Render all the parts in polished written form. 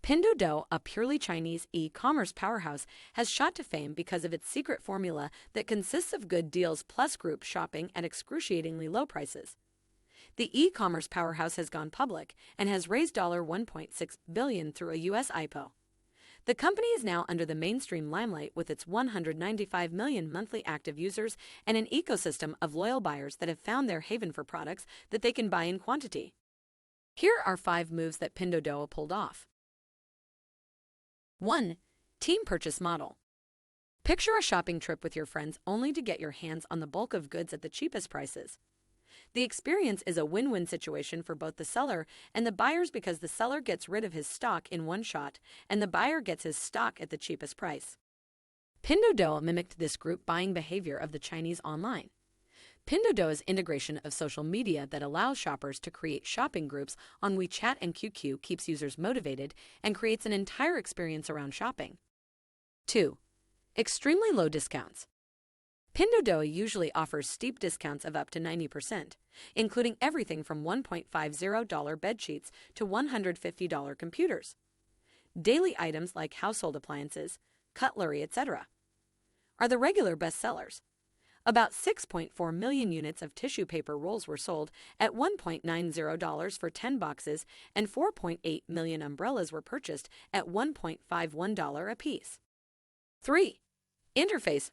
Pinduoduo, a purely Chinese e-commerce powerhouse, has shot to fame because of its secret formula that consists of good deals plus group shopping at excruciatingly low prices. The e-commerce powerhouse has gone public and has raised $1.6 billion through a U.S. IPO. The company is now under the mainstream limelight with its 195 million monthly active users and an ecosystem of loyal buyers that have found their haven for products that they can buy in quantity. Here are 5 moves that Pinduoduo pulled off. 1. Team purchase model. Picture a shopping trip with your friends only to get your hands on the bulk of goods at the cheapest prices. The experience is a win-win situation for both the seller and the buyers because the seller gets rid of his stock in one shot and the buyer gets his stock at the cheapest price. Pinduoduo mimicked this group buying behavior of the Chinese online. Pinduoduo's integration of social media that allows shoppers to create shopping groups on WeChat and QQ keeps users motivated and creates an entire experience around shopping. 2. Extremely low discounts. Pinduoduo usually offers steep discounts of up to 90%, including everything from $1.50 bedsheets to $150 computers. Daily items like household appliances, cutlery, etc. are the regular bestsellers. About 6.4 million units of tissue paper rolls were sold at $1.90 for 10 boxes, and 4.8 million umbrellas were purchased at $1.51 apiece. 3. Interface.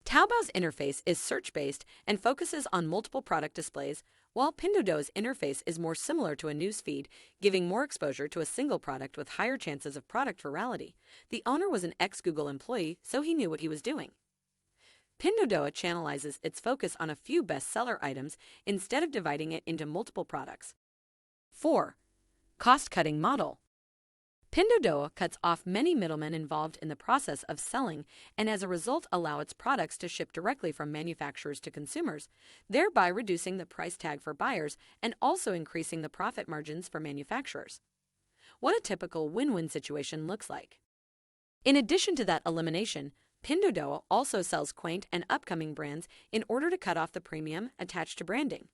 Taobao's interface is search-based and focuses on multiple product displays, while Pinduoduo's interface is more similar to a news feed, giving more exposure to a single product with higher chances of product virality. The owner was an ex-Google employee, so he knew what he was doing. Pinduoduo channelizes its focus on a few bestseller items instead of dividing it into multiple products. 4. Cost-cutting model. Pinduoduo cuts off many middlemen involved in the process of selling and as a result allow its products to ship directly from manufacturers to consumers, thereby reducing the price tag for buyers and also increasing the profit margins for manufacturers. What a typical win-win situation looks like. In addition to that elimination, Pinduoduo also sells quaint and upcoming brands in order to cut off the premium attached to branding.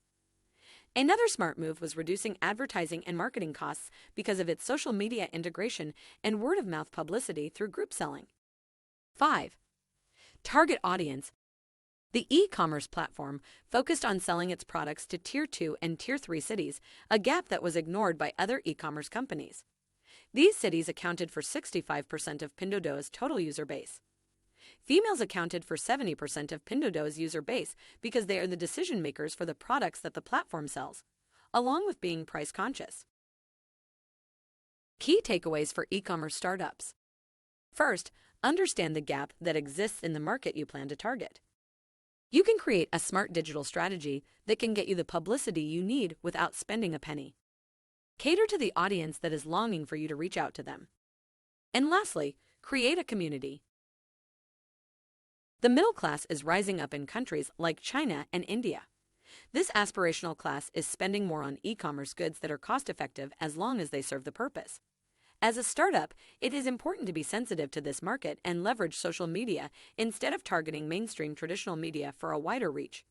Another smart move was reducing advertising and marketing costs because of its social media integration and word-of-mouth publicity through group selling. 5. Target audience. The e-commerce platform focused on selling its products to Tier 2 and Tier 3 cities, a gap that was ignored by other e-commerce companies. These cities accounted for 65% of Pinduoduo's total user base. Females accounted for 70% of Pinduoduo's user base because they are the decision makers for the products that the platform sells, along with being price conscious. Key takeaways for e-commerce startups. First, understand the gap that exists in the market you plan to target. You can create a smart digital strategy that can get you the publicity you need without spending a penny. Cater to the audience that is longing for you to reach out to them. And lastly, create a community. The middle class is rising up in countries like China and India. This aspirational class is spending more on e-commerce goods that are cost-effective as long as they serve the purpose. As a startup, it is important to be sensitive to this market and leverage social media instead of targeting mainstream traditional media for a wider reach.